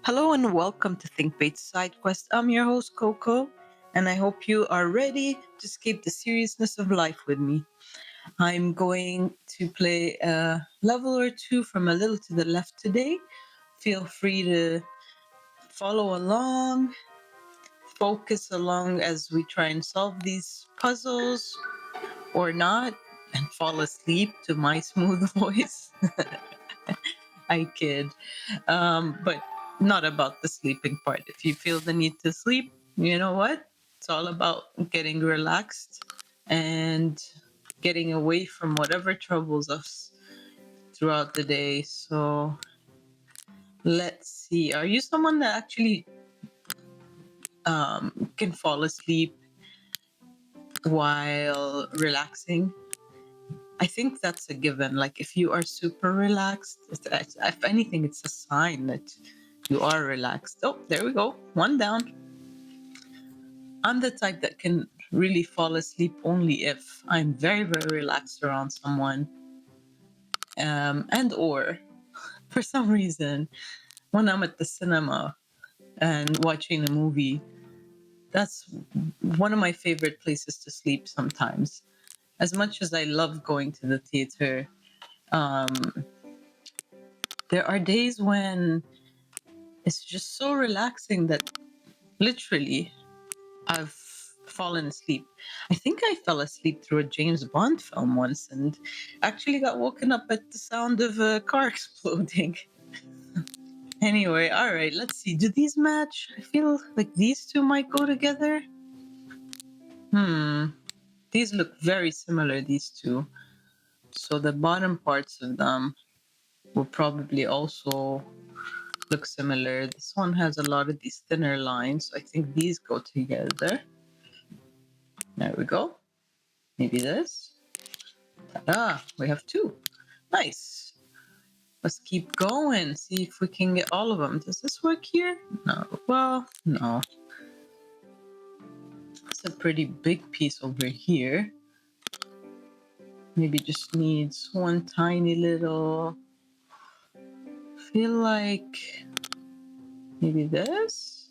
Hello and welcome to Thinkbait Sidequest. I'm your host Coco, and I hope you are ready to escape the seriousness of life with me. I'm going to play a level or two from a little to the left today. Feel free to follow along, focus along as we try and solve these puzzles or not, and fall asleep to my smooth voice. I kid. But not about the sleeping part. If you feel the need to sleep, you know what? It's all about getting relaxed and getting away from whatever troubles us throughout the day. So let's see. Are you someone that actually can fall asleep while relaxing? I think that's a given. Like if you are super relaxed, if anything, it's a sign that you are relaxed. Oh, there we go. One down. I'm the type that can really fall asleep only if I'm very, very relaxed around someone. And or for some reason, when I'm at the cinema and watching a movie, that's one of my favorite places to sleep sometimes. As much as I love going to the theater, um, there are days when it's just so relaxing that literally I've fallen asleep. I think I fell asleep through a James Bond film once and actually got woken up at the sound of a car exploding. Anyway, all right, let's see. Do these match? I feel like these two might go together. Hmm. These look very similar, these two. So the bottom parts of them will probably also look similar. This one has a lot of these thinner lines. So I think these go together. There we go. Maybe this. Ta-da! We have two. Nice. Let's keep going. See if we can get all of them. Does this work here? No. Well, no. It's a pretty big piece over here. Maybe just needs one tiny little. Feel like maybe this.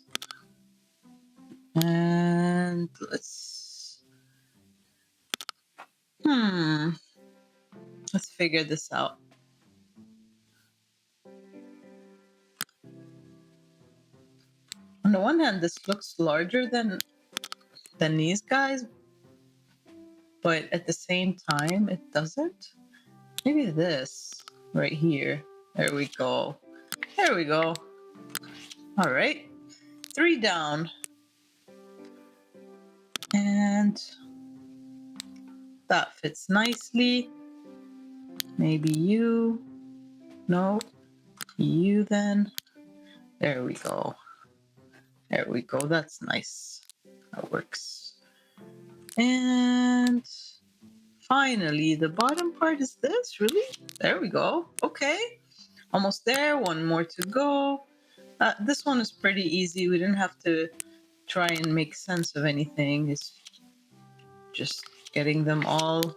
And let's. Hmm. Let's figure this out. On the one hand, this looks larger than these guys, but at the same time, it doesn't. Maybe this right here. There we go. There we go. All right. Three down. And that fits nicely. Maybe you. No. You then. There we go. There we go. That's nice. That works. And finally, the bottom part is this. Really? There we go. Okay. Almost there. One more to go. This one is pretty easy. We didn't have to try and make sense of anything. It's just getting them all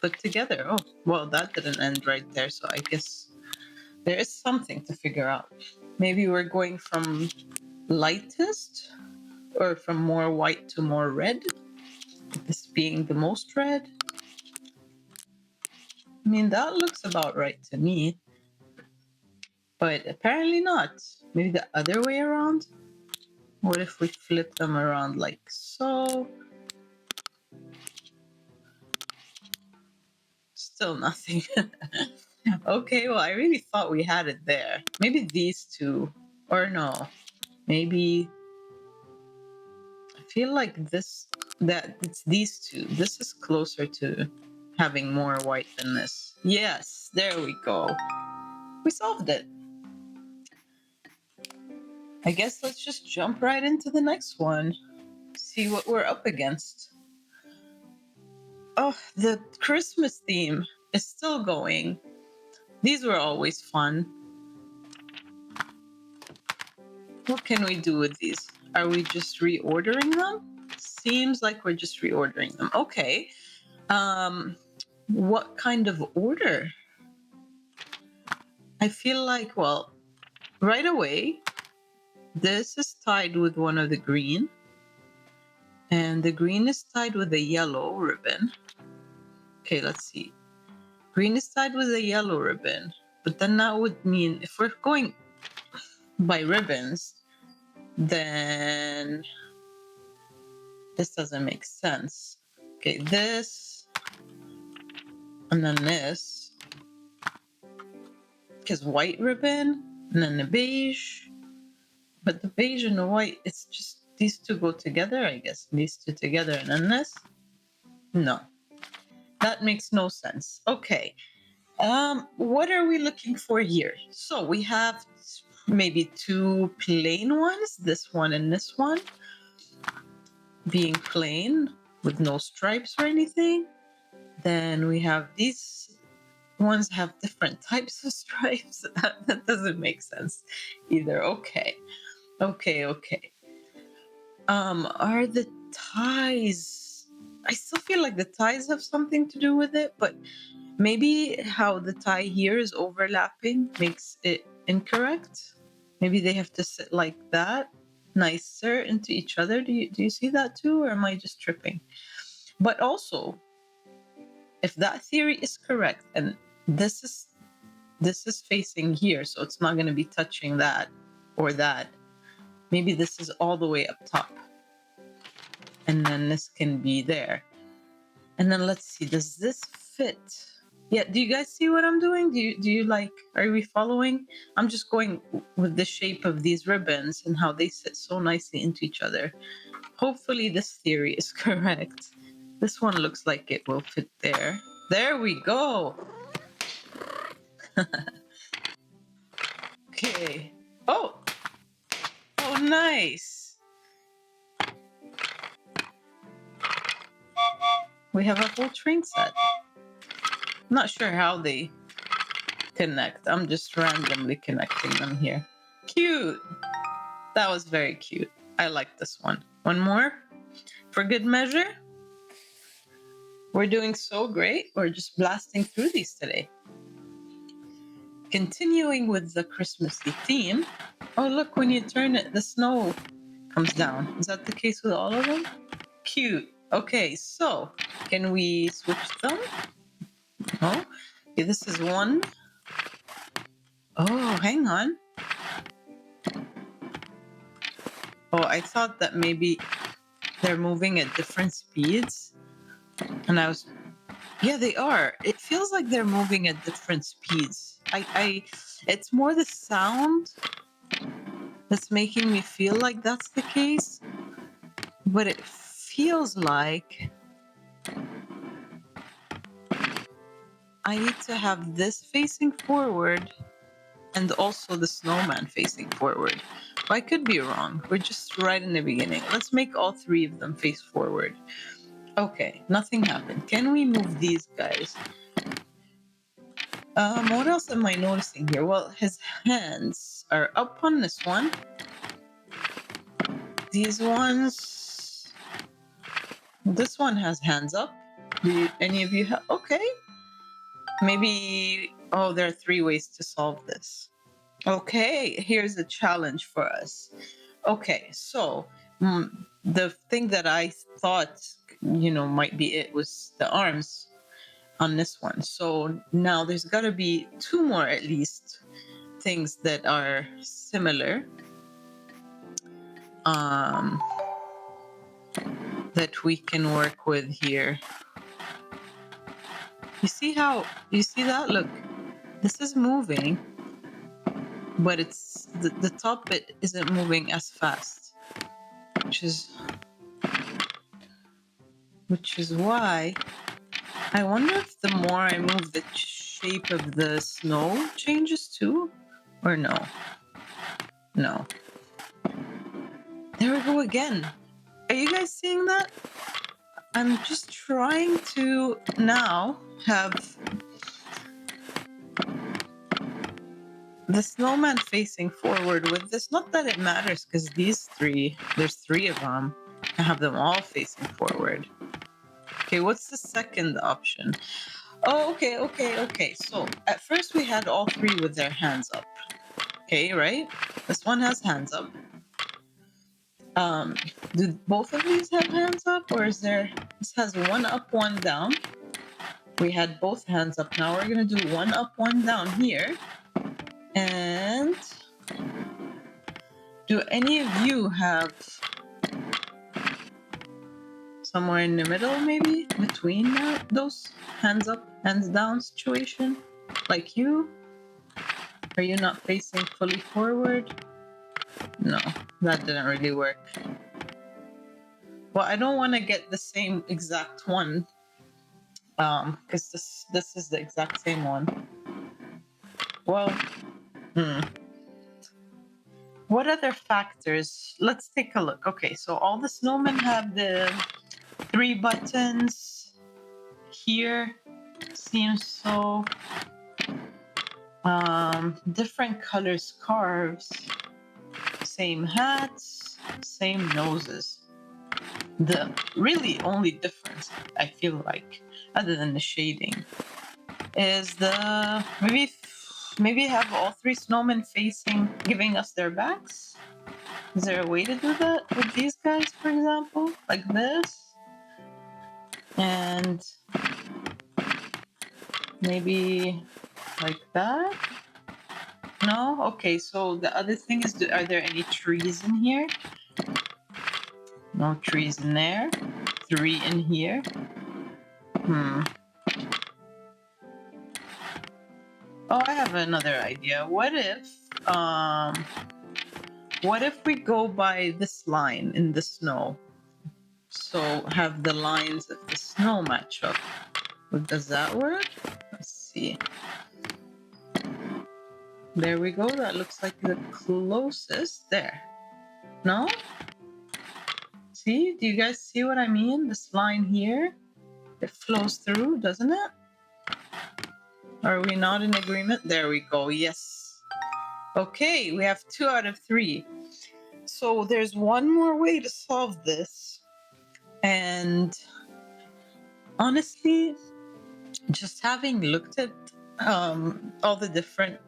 put together. Oh, well, that didn't end right there. So I guess there is something to figure out. Maybe we're going from lightest or from more white to more red. This being the most red. I mean, that looks about right to me. But apparently not. Maybe the other way around? What if we flip them around like so? Still nothing. Okay, well, I really thought we had it there. Maybe these two. Or no. Maybe I feel like that it's these two. This is closer to having more white than this. Yes, there we go. We solved it. I guess let's just jump right into the next one. See what we're up against. Oh, the Christmas theme is still going. These were always fun. What can we do with these? Are we just reordering them? Seems like we're just reordering them. Okay. What kind of order? I feel like, well, right away, This is tied with one of the green. And the green is tied with a yellow ribbon. Okay, let's see. Green is tied with a yellow ribbon. But then that would mean if we're going by ribbons, then this doesn't make sense. Okay, this and then this. Because white ribbon and then the beige. But the beige and the white, it's just these two go together, I guess. These two together and then this. No, that makes no sense. Okay. What are we looking for here? So we have maybe two plain ones, this one and this one, being plain with no stripes or anything. Then we have these ones have different types of stripes. That doesn't make sense either. Okay. Are the ties? I still feel like the ties have something to do with it, but maybe how the tie here is overlapping makes it incorrect. Maybe they have to sit like that, nicer into each other. Do you see that too, or am I just tripping? But also, if that theory is correct, and this is facing here, so it's not going to be touching that or that. Maybe this is all the way up top, and then this can be there. And then let's see, does this fit? Yeah, do you guys see what I'm doing? Do you like, are we following? I'm just going with the shape of these ribbons and how they sit so nicely into each other. Hopefully this theory is correct. This one looks like it will fit there. There we go. Okay. Oh, nice. We have a whole train set. Not sure how they connect. I'm just randomly connecting them here. Cute. That was very cute. I like this one. One more for good measure. We're doing so great. We're just blasting through these today. Continuing with the Christmassy theme. Oh, look, when you turn it, the snow comes down. Is that the case with all of them? Cute. Okay, so can we switch them? Oh, okay, this is one. Oh, hang on. Oh, I thought that maybe they're moving at different speeds. And I was, yeah, they are. It feels like they're moving at different speeds. It's more the sound that's making me feel like that's the case. But it feels like I need to have this facing forward and also the snowman facing forward. I could be wrong. We're just right in the beginning. Let's make all three of them face forward. Okay, nothing happened. Can we move these guys? What else am I noticing here? Well, his hands are up on this one. These ones... This one has hands up. Any of you have... Okay. Maybe... Oh, there are three ways to solve this. Okay, here's a challenge for us. Okay, so the thing that I thought, might be it was the arms on this one. So now there's got to be two more at least things that are similar that we can work with here. You see that? Look, this is moving, but it's the top bit isn't moving as fast, which is why I wonder if the more I move, the shape of the snow changes too, or no. There we go again. Are you guys seeing that? I'm just trying to now have the snowman facing forward with this. Not that it matters, because there's three of them. I have them all facing forward. Okay, what's the second option? Oh, okay. So at first we had all three with their hands up. Okay, right? This one has hands up. Um, do both of these have hands up, or is there? This has one up, one down. We had both hands up. Now we're gonna do one up, one down here. And do any of you have somewhere in the middle, maybe between those hands up, hands down situation? Like you? Are you not facing fully forward? No, that didn't really work. Well, I don't want to get the same exact one, because this is the exact same one. Well, what other factors? Let's take a look. Okay, so all the snowmen have the 3 buttons here. Seems so. Different color scarves, same hats, same noses. The really only difference, I feel like, other than the shading, is the maybe have all 3 snowmen facing, giving us their backs. Is there a way to do that with these guys, for example, like this? And maybe like that? No? Okay, so the other thing is, are there any trees in here? No trees in there. 3 in here. Oh, I have another idea. What if we go by this line in the snow? So have the lines of the snow match up. Does that work? Let's see. There we go. That looks like the closest. There. No? See? Do you guys see what I mean? This line here, it flows through, doesn't it? Are we not in agreement? There we go. Yes. Okay, we have 2 out of 3. So there's one more way to solve this. And honestly, just having looked at all the different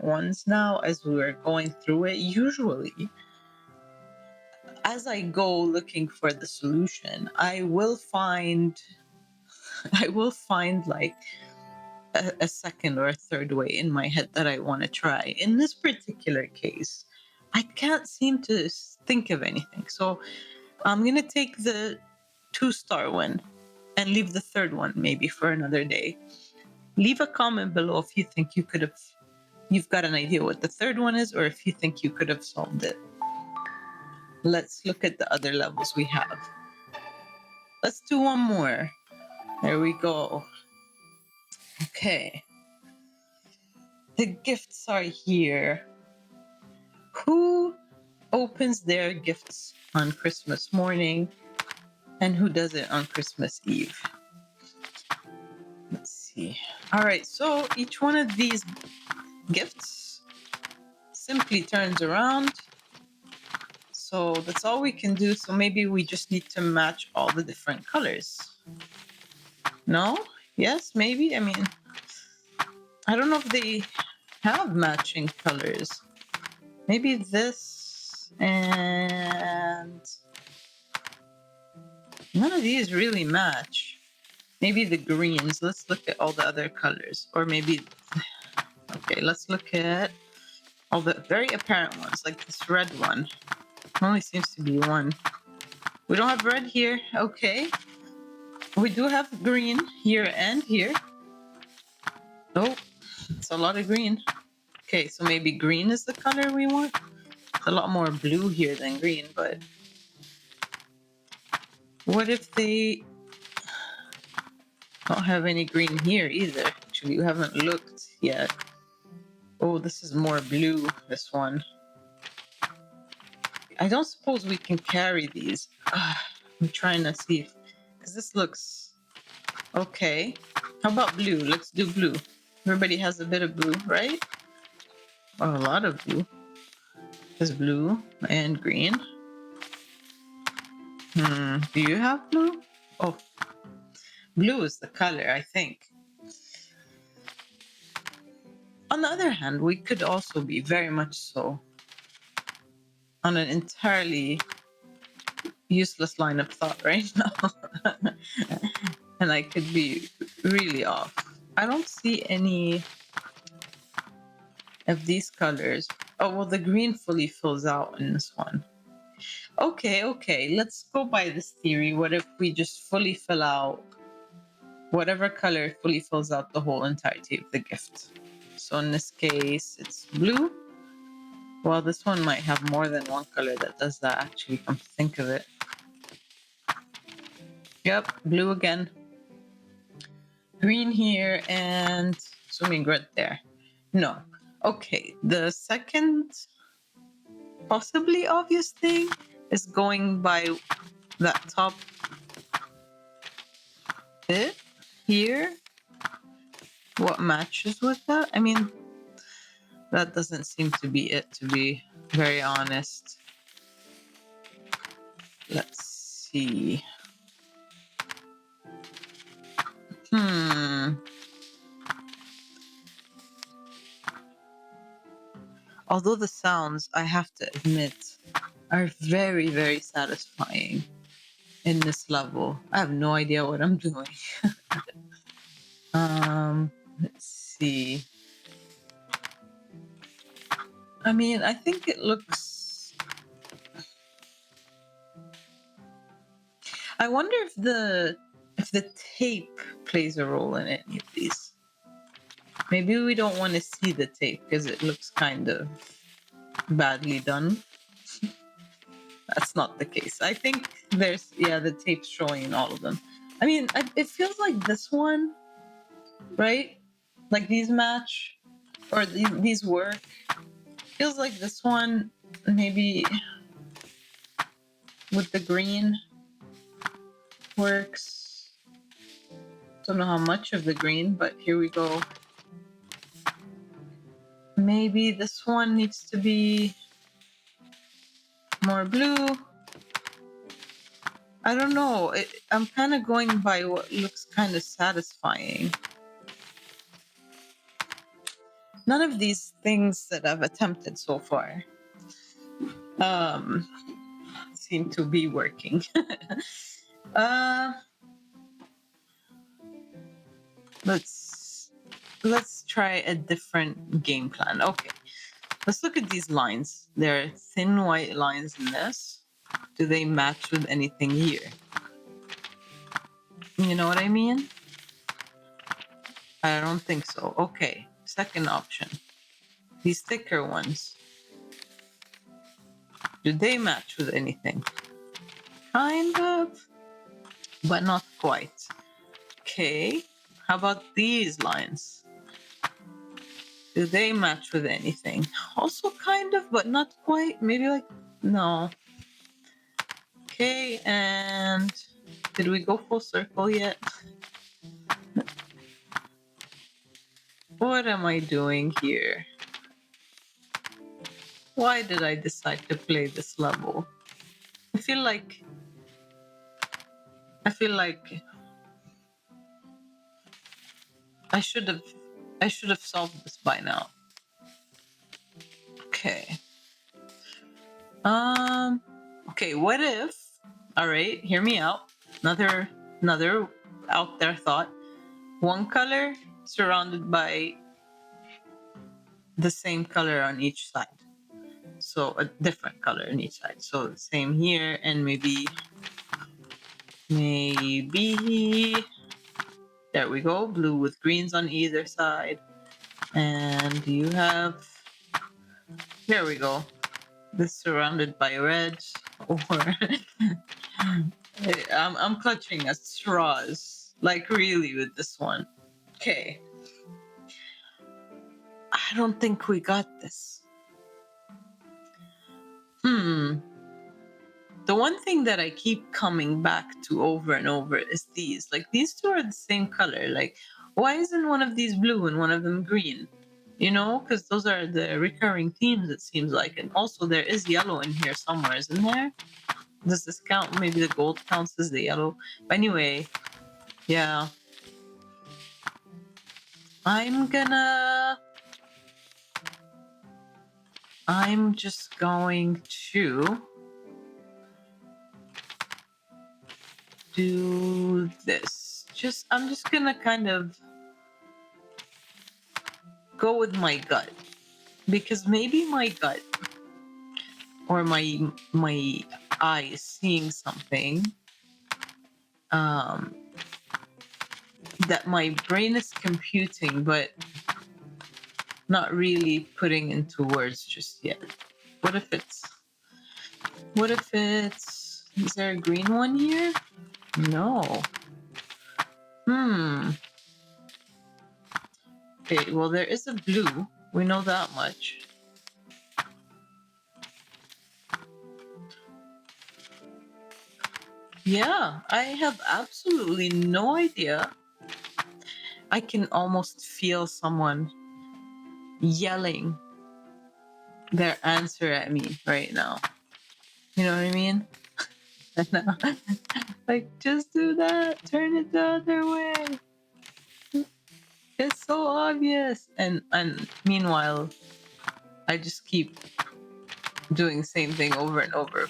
ones now as we were going through it, usually as I go looking for the solution, I will find like a second or a third way in my head that I want to try. In this particular case, I can't seem to think of anything. So I'm going to take the 2-star one and leave the third one maybe for another day. Leave a comment below if you think you've got an idea what the third one is, or if you think you could have solved it. Let's look at the other levels we have. Let's do one more. There we go. Okay. The gifts are here. Who opens their gifts on Christmas morning and who does it on Christmas Eve? Let's see. All right, so each one of these gifts simply turns around. So that's all we can do. So maybe we just need to match all the different colors. No? Yes, maybe. I mean, I don't know if they have matching colors. Maybe this and none of these really match. Maybe the greens. Let's look at all the other colors. Or maybe, okay, let's look at all the very apparent ones, like this red one. Only seems to be one. We don't have red here. Okay. We do have green here and here. Oh, it's a lot of green. Okay, so maybe green is the color we want. It's a lot more blue here than green, but what if they don't have any green here either? Actually, we haven't looked yet. Oh, this is more blue, this one. I don't suppose we can carry these. I'm trying to see if, because this looks okay. How about blue? Let's do blue. Everybody has a bit of blue, right? Oh, a lot of blue. There's blue and green. Do you have blue? Oh, blue is the color, I think. On the other hand, we could also be very much so on an entirely useless line of thought right now. And I could be really off. I don't see any of these colors. Oh, well, the green fully fills out in this one. Okay, let's go by this theory. What if we just fully fill out whatever color fully fills out the whole entirety of the gift? So in this case, it's blue. Well, this one might have more than one color that does that, actually, come to think of it. Yep, blue again. Green here, and swimming red there. No. Okay, the second possibly obvious thing is going by that top bit here. What matches with that? I mean, that doesn't seem to be it, to be very honest. Let's see. Although the sounds, I have to admit, are very, very satisfying in this level. I have no idea what I'm doing. Let's see. I mean, I think it looks... I wonder if the tape plays a role in any of these. Maybe we don't want to see the tape because it looks kind of badly done. That's not the case. I think there's, yeah, the tape's showing in all of them. I mean, it feels like this one, right? Like these match, or these work. Feels like this one, maybe with the green works. Don't know how much of the green, but here we go. Maybe this one needs to be more blue. I don't know. I'm kind of going by what looks kind of satisfying. None of these things that I've attempted so far seem to be working. Let's try a different game plan. Okay, let's look at these lines. There are thin white lines in this. Do they match with anything here? You know what I mean? I don't think so. Okay, second option. These thicker ones. Do they match with anything? Kind of, but not quite. Okay, how about these lines? Do they match with anything? Also kind of, but not quite. Maybe like, no. Okay, and did we go full circle yet? What am I doing here? Why did I decide to play this level? I feel like I should have solved this by now. Okay. Okay, what if, all right, hear me out. Another out there thought. One color surrounded by the same color on each side. So a different color on each side. So same here, and maybe there we go, blue with greens on either side. And you have, there we go, this surrounded by red. Or I'm clutching at straws, like really, with this one. Okay, I don't think we got this. The one thing that I keep coming back to over and over is these. Like, these two are the same color. Like, why isn't one of these blue and one of them green? You know, because those are the recurring themes, it seems like. And also, there is yellow in here somewhere, isn't there? Does this count? Maybe the gold counts as the yellow. But anyway, yeah. I'm gonna I'm just going to do this. I'm just gonna kind of go with my gut, because maybe my gut or my eye is seeing something that my brain is computing, but not really putting into words just yet. What if it's? Is there a green one here? No. Okay, well, there is a blue. We know that much. Yeah, I have absolutely no idea. I can almost feel someone yelling their answer at me right now. You know what I mean? Like, just do that. Turn it the other way. It's so obvious. And meanwhile, I just keep doing the same thing over and over.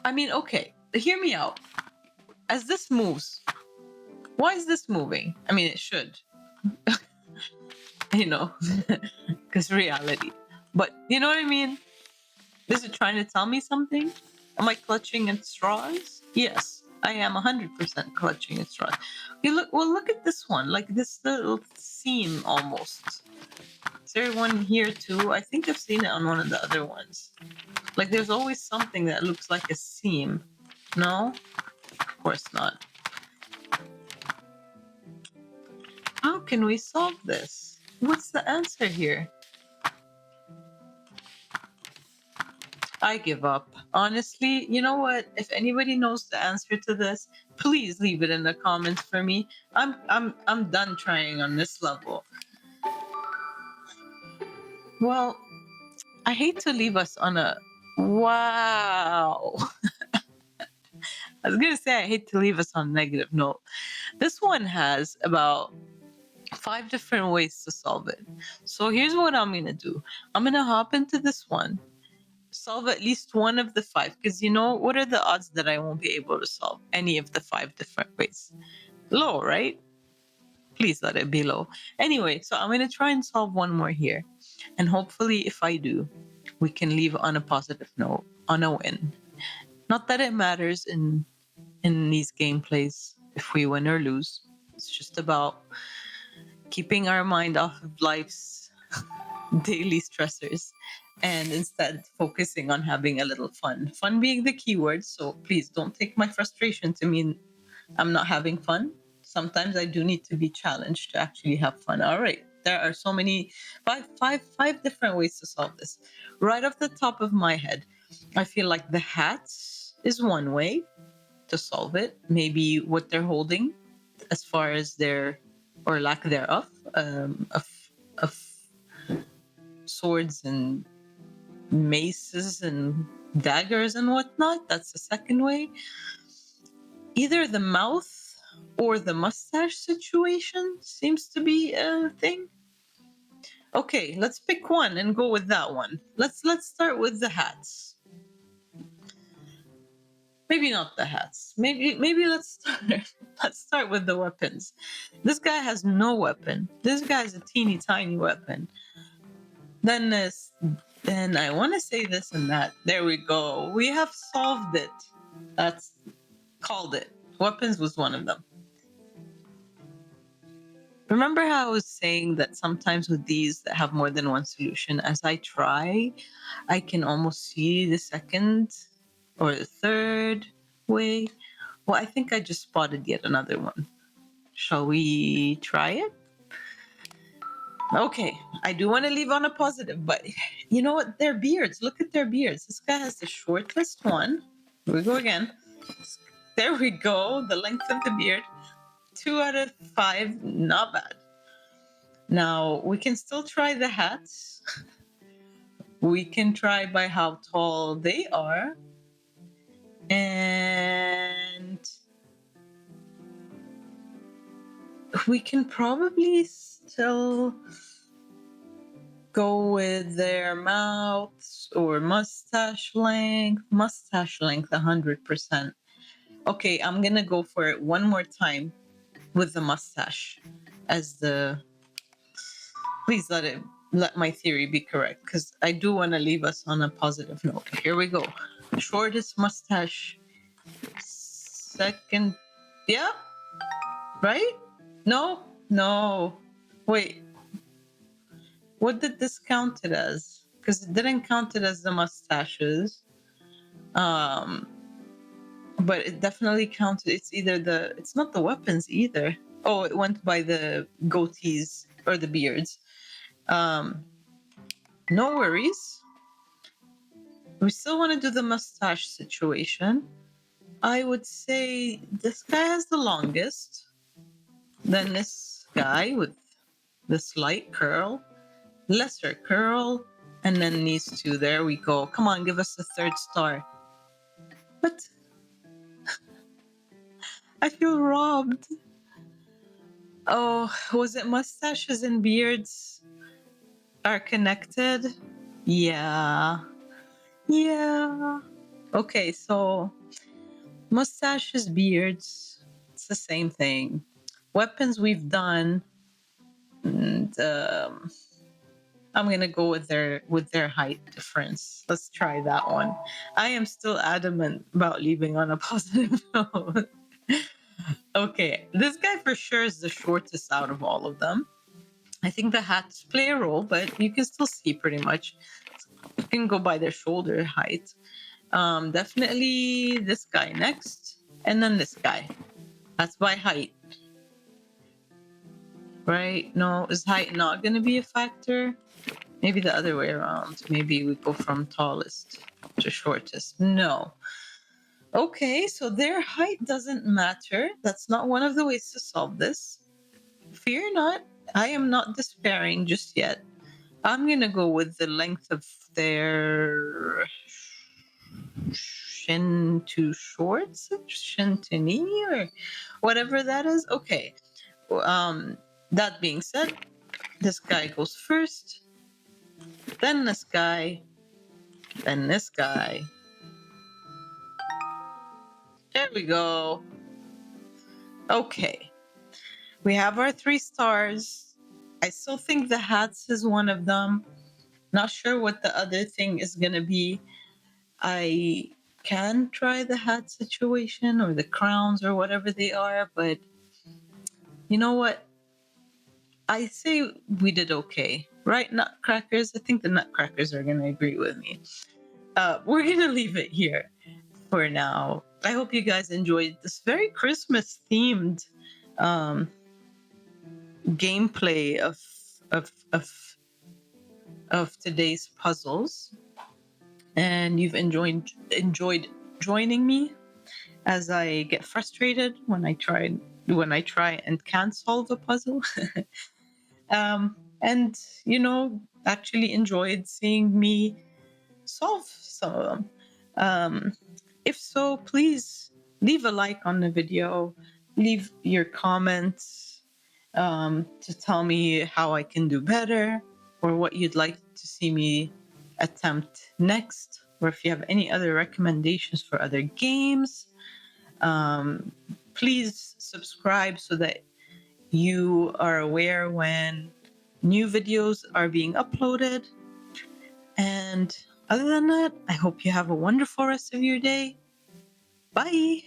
I mean, okay, hear me out. As this moves, why is this moving? I mean, it should, you know, because reality. But you know what I mean? Is it trying to tell me something? Am I clutching at straws? Yes, I am 100% clutching at straws. You look. Well, look at this one. Like this little seam almost. Is there one here too? I think I've seen it on one of the other ones. Like there's always something that looks like a seam. No? Of course not. How can we solve this? What's the answer here? I give up. Honestly, you know what? If anybody knows the answer to this, please leave it in the comments for me. I'm done trying on this level. Well, I hate to leave us on a wow. I was gonna say I hate to leave us on a negative note. This one has about 5 different ways to solve it. So here's what I'm gonna do. I'm gonna hop into this one, solve at least one of the 5, because you know what are the odds that I won't be able to solve any of the 5 different ways? Low, right? Please let it be low. Anyway, so I'm gonna try and solve one more here, and hopefully if I do, we can leave on a positive note, on a win. Not that it matters in these gameplays if we win or lose. It's just about keeping our mind off of life's daily stressors and instead focusing on having a little fun. Fun being the key word, so please don't take my frustration to mean I'm not having fun. Sometimes I do need to be challenged to actually have fun. All right. There are so many five different ways to solve this. Right off the top of my head, I feel like the hats is one way to solve it. Maybe what they're holding as far as their or lack thereof of swords and maces and daggers and whatnot. That's the second way. Either the mouth or the mustache situation seems to be a thing. Okay, let's pick one and go with that one. Let's start with the hats. Maybe not the hats. Maybe let's start with the weapons. This guy has no weapon. This guy has a teeny tiny weapon. Then this, then I want to say this and that. There we go. We have solved it. That's called it. Weapons was one of them. Remember how I was saying that sometimes with these that have more than one solution, as I try, I can almost see the second or the third way? Well, I think I just spotted yet another one. Shall we try it? Okay, I do want to leave on a positive, but you know what? Their beards. Look at their beards. This guy has the shortest one. Here we go again. There we go. The length of the beard. 2 out of 5. Not bad. Now, we can still try the hats. We can try by how tall they are. And we can probably still go with their mouths or mustache length. Mustache length, 100%. Okay, I'm gonna go for it one more time with the mustache as the. Please let my theory be correct, because I do want to leave us on a positive note. Here we go. Shortest mustache. Second. Yeah, right? No, no. Wait, what did this count it as? Because it didn't count it as the mustaches. Um, but it definitely counted. It's either the. It's not the weapons either. Oh, it went by the goatees or the beards. Um, no worries. We still want to do the mustache situation. I would say this guy has the longest. Then this guy with the slight curl, lesser curl, and then these two. There we go. Come on, give us the third star. But I feel robbed. Oh, was it mustaches and beards are connected? Yeah. Yeah. Okay, so mustaches, beards, it's the same thing. Weapons we've done, and I'm gonna go with their height difference. Let's try that one. I am still adamant about leaving on a positive note. Okay, this guy for sure is the shortest out of all of them. I think the hats play a role, but you can still see pretty much. You can go by their shoulder height. Definitely this guy next, and then this guy. That's by height, right? No, is height not going to be a factor? Maybe the other way around. Maybe we go from tallest to shortest. No. Okay, so their height doesn't matter. That's not one of the ways to solve this. Fear not. I am not despairing just yet. I'm going to go with the length of their shin to shorts, shin to knee, or whatever that is. Okay. That being said, this guy goes first, then this guy, then this guy. There we go. Okay. We have our 3 stars. I still think the hats is one of them. Not sure what the other thing is going to be. I can try the hat situation or the crowns or whatever they are, but you know what? I say we did okay. Right, Nutcrackers? I think the Nutcrackers are going to agree with me. We're going to leave it here for now. I hope you guys enjoyed this very Christmas themed gameplay of today's puzzles, and you've enjoyed joining me as I get frustrated when I try and can't solve a puzzle. And actually enjoyed seeing me solve some of them. If so, please leave a like on the video, leave your comments to tell me how I can do better, or what you'd like to see me attempt next, or if you have any other recommendations for other games. Please subscribe so that you are aware when new videos are being uploaded. And other than that, I hope you have a wonderful rest of your day. Bye.